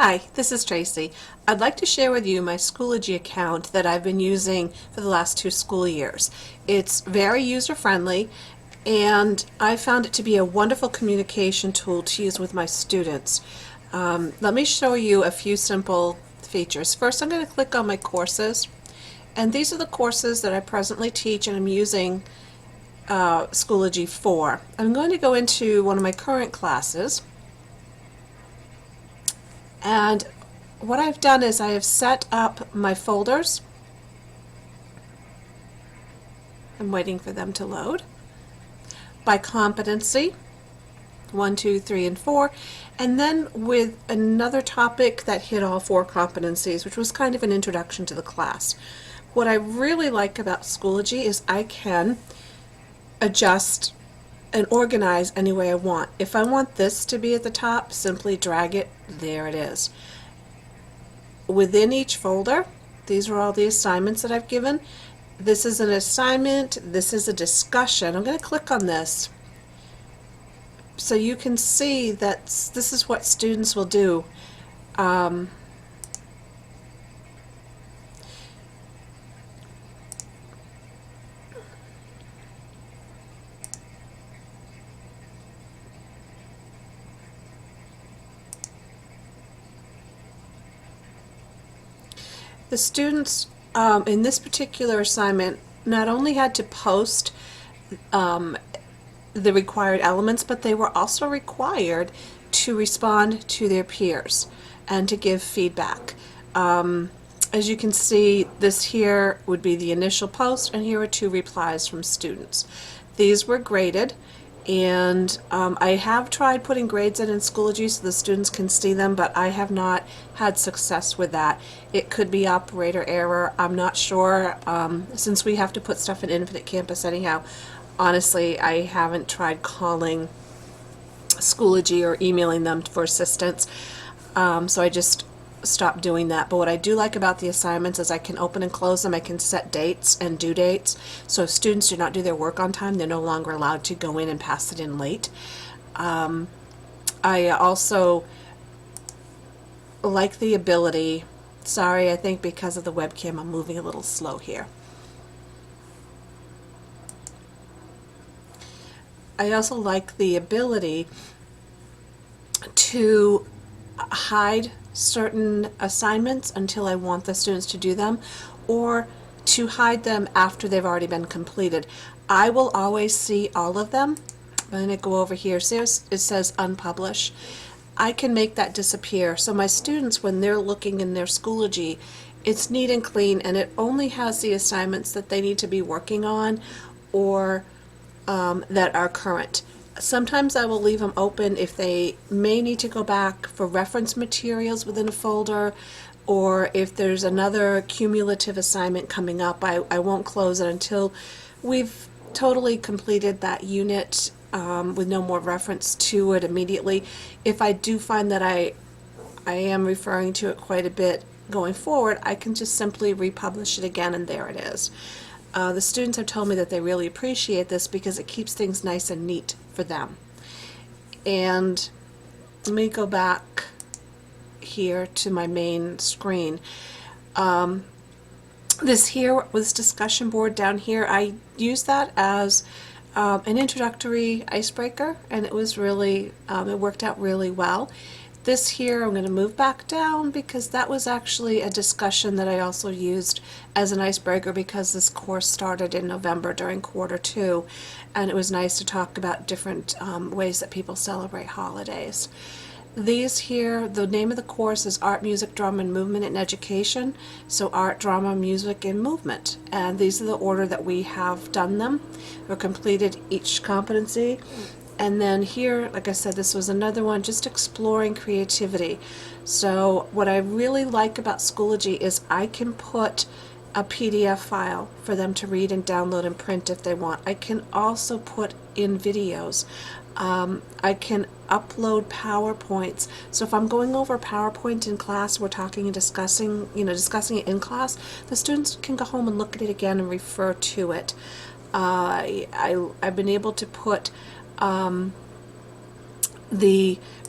Hi, this is Tracy. I'd like to share with you my Schoology account that I've been using for the last 2 school years. It's very user-friendly, and I found it to be a wonderful communication tool to use with my students. Let me show you a few simple features. First, I'm going to click on my courses, and these are the courses that I presently teach and I'm using Schoology for. I'm going to go into one of my current classes. And what I've done is I have set up my folders. I'm waiting for them to load. By competency, 1, 2, 3, and 4, and then with another topic that hit all 4 competencies, which was kind of an introduction to the class. What I really like about Schoology is I can adjust and organize any way I want. If I want this to be at the top, simply drag it, there it is. Within each folder, these are all the assignments that I've given. This is an assignment, this is a discussion. I'm going to click on this so you can see that this is what students will do. The students in this particular assignment not only had to post the required elements, but they were also required to respond to their peers and to give feedback. As you can see, this here would be the initial post, and here are 2 replies from students. These were graded, and I have tried putting grades in Schoology so the students can see them, but I have not had success with that. It could be operator error, I'm not sure. Since we have to put stuff in Infinite Campus anyhow, honestly, I haven't tried calling Schoology or emailing them for assistance, so I just stopped doing that. But what I do like about the assignments is I can open and close them. I can set dates and due dates, so if students do not do their work on time, they're no longer allowed to go in and pass it in late. I also like the ability, sorry, I think because of the webcam I'm moving a little slow here. I also like the ability to hide certain assignments until I want the students to do them, or to hide them after they've already been completed. I will always see all of them. I'm going to go over here. See, it says unpublish. I can make that disappear. So my students, when they're looking in their Schoology, it's neat and clean, and it only has the assignments that they need to be working on or that are current. Sometimes I will leave them open if they may need to go back for reference materials within a folder, or if there's another cumulative assignment coming up. I won't close it until we've totally completed that unit with no more reference to it immediately. If I do find that I am referring to it quite a bit going forward, I can just simply republish it again, and there it is. The students have told me that they really appreciate this because it keeps things nice and neat for them. And let me go back here to my main screen. This discussion board down here, I use that as an introductory icebreaker, and it was really, it worked out really well. This here I'm going to move back down because that was actually a discussion that I also used as an icebreaker because this course started in November during Q2, and it was nice to talk about different ways that people celebrate holidays. These here, the name of the course is Art, Music, Drama, and Movement in Education. So art, drama, music, and movement. And these are the order that we have done them or completed each competency. And then here, like I said, this was another one, just exploring creativity. So what I really like about Schoology is I can put a PDF file for them to read and download and print if they want. I can also put in videos. I can upload PowerPoints. So if I'm going over PowerPoint in class, we're talking and discussing it in class, the students can go home and look at it again and refer to it. I've been able to put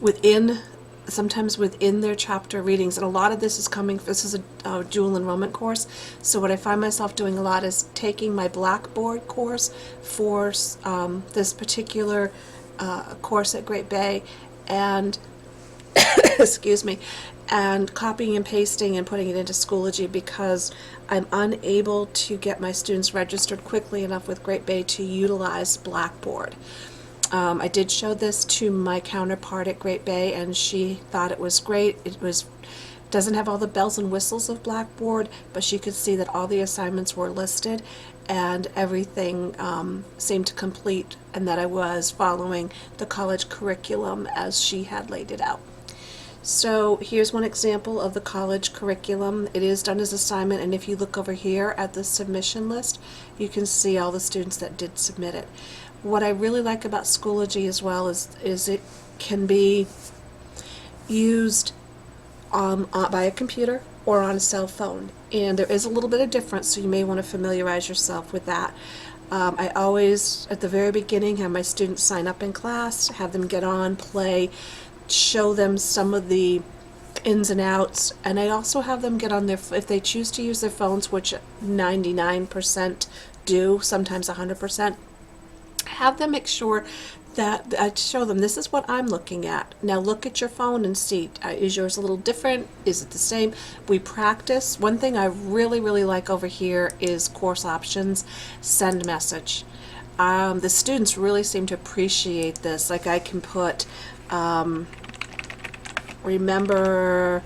within sometimes within their chapter readings, and a lot of this is coming, this is a dual enrollment course, so what I find myself doing a lot is taking my Blackboard course for this particular course at Great Bay, and excuse me, and copying and pasting and putting it into Schoology because I'm unable to get my students registered quickly enough with Great Bay to utilize Blackboard. I did show this to my counterpart at Great Bay, and she thought it was great. It doesn't have all the bells and whistles of Blackboard, but she could see that all the assignments were listed and everything seemed to complete, and that I was following the college curriculum as she had laid it out. So here's one example of the college curriculum. It is done as assignment, and if you look over here at the submission list, you can see all the students that did submit it. What I really like about Schoology as well is it can be used by a computer or on a cell phone, and there is a little bit of difference, so you may want to familiarize yourself with that. I always, at the very beginning, have my students sign up in class, have them get on, play, show them some of the ins and outs, and I also have them get on their, if they choose to use their phones, which 99% do, sometimes 100%, have them make sure that I show them, this is what I'm looking at. Now look at your phone and see, is yours a little different? Is it the same? We practice. One thing I really, really like over here is course options, send message. The students really seem to appreciate this. Like I can put, remember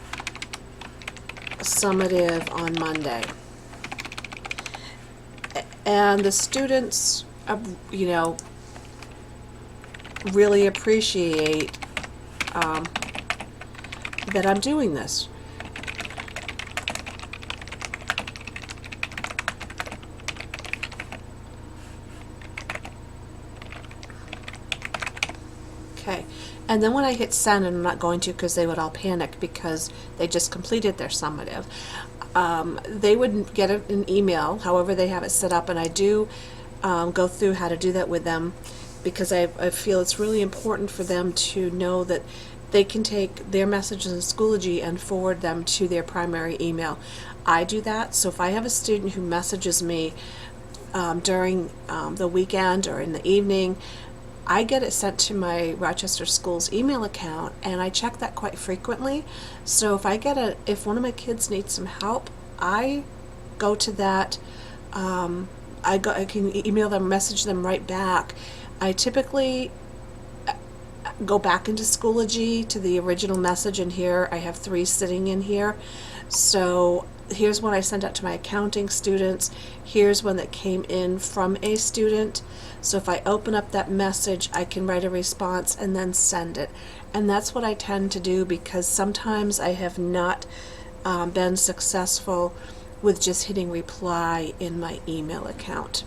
summative on Monday. And the students, you know, really appreciate that I'm doing this. Okay, and then when I hit send, and I'm not going to because they would all panic because they just completed their summative, they would get an email, however they have it set up, and I do go through how to do that with them, because I feel it's really important for them to know that they can take their messages in Schoology and forward them to their primary email. I do that, so if I have a student who messages me during the weekend or in the evening, I get it sent to my Rochester Schools email account, and I check that quite frequently. So if if one of my kids needs some help, I go to that, I can email them, message them right back. I typically go back into Schoology to the original message, and here I have 3 sitting in here. So here's one I sent out to my accounting students. Here's one that came in from a student. So if I open up that message, I can write a response and then send it. And that's what I tend to do, because sometimes I have not been successful with just hitting reply in my email account.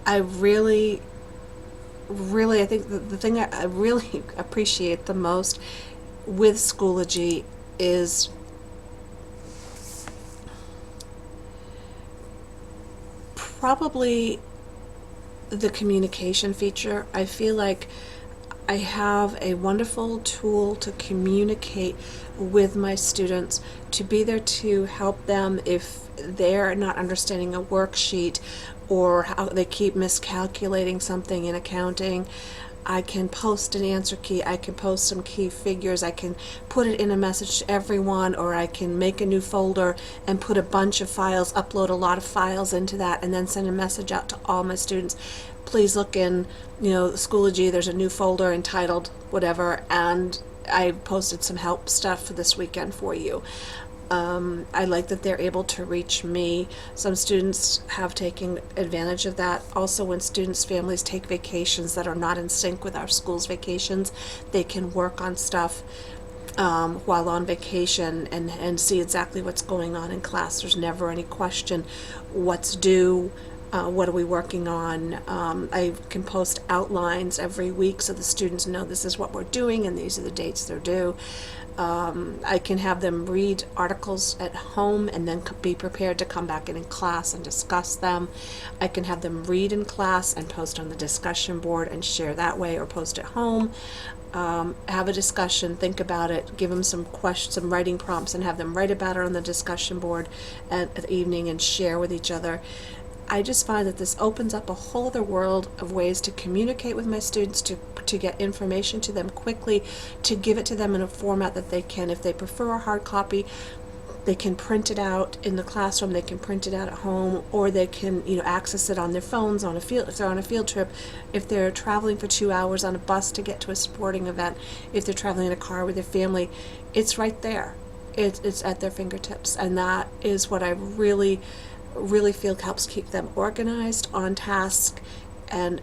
I really, I think the thing I really appreciate the most with Schoology is probably the communication feature. I feel like I have a wonderful tool to communicate with my students, to be there to help them if they're not understanding a worksheet or how they keep miscalculating something in accounting. I can post an answer key, I can post some key figures, I can put it in a message to everyone, or I can make a new folder and put a bunch of files, upload a lot of files into that, and then send a message out to all my students. Please look in, Schoology, there's a new folder entitled whatever, and I posted some help stuff for this weekend for you. I like that they're able to reach me. Some students have taken advantage of that. Also, when students' families take vacations that are not in sync with our school's vacations, they can work on stuff while on vacation and see exactly what's going on in class. There's never any question what's due, what are we working on. I can post outlines every week so the students know this is what we're doing and these are the dates they're due. I can have them read articles at home and then be prepared to come back in class and discuss them. I can have them read in class and post on the discussion board and share that way, or post at home. Have a discussion, think about it, give them some questions, some writing prompts, and have them write about it on the discussion board at the evening and share with each other. I just find that this opens up a whole other world of ways to communicate with my students, to get information to them quickly, to give it to them in a format that they can, if they prefer a hard copy, they can print it out in the classroom, they can print it out at home, or they can, access it on their phones on a field, if they're on a field trip, if they're traveling for 2 hours on a bus to get to a sporting event, if they're traveling in a car with their family, it's right there. It's at their fingertips, and that is what I really feel helps keep them organized, on task, and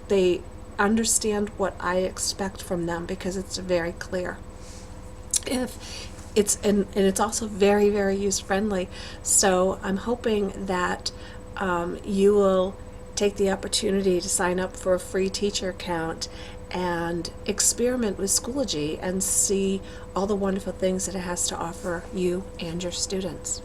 they understand what I expect from them because it's very clear. If it's and it's also very, very user friendly. So I'm hoping that you will take the opportunity to sign up for a free teacher account and experiment with Schoology and see all the wonderful things that it has to offer you and your students.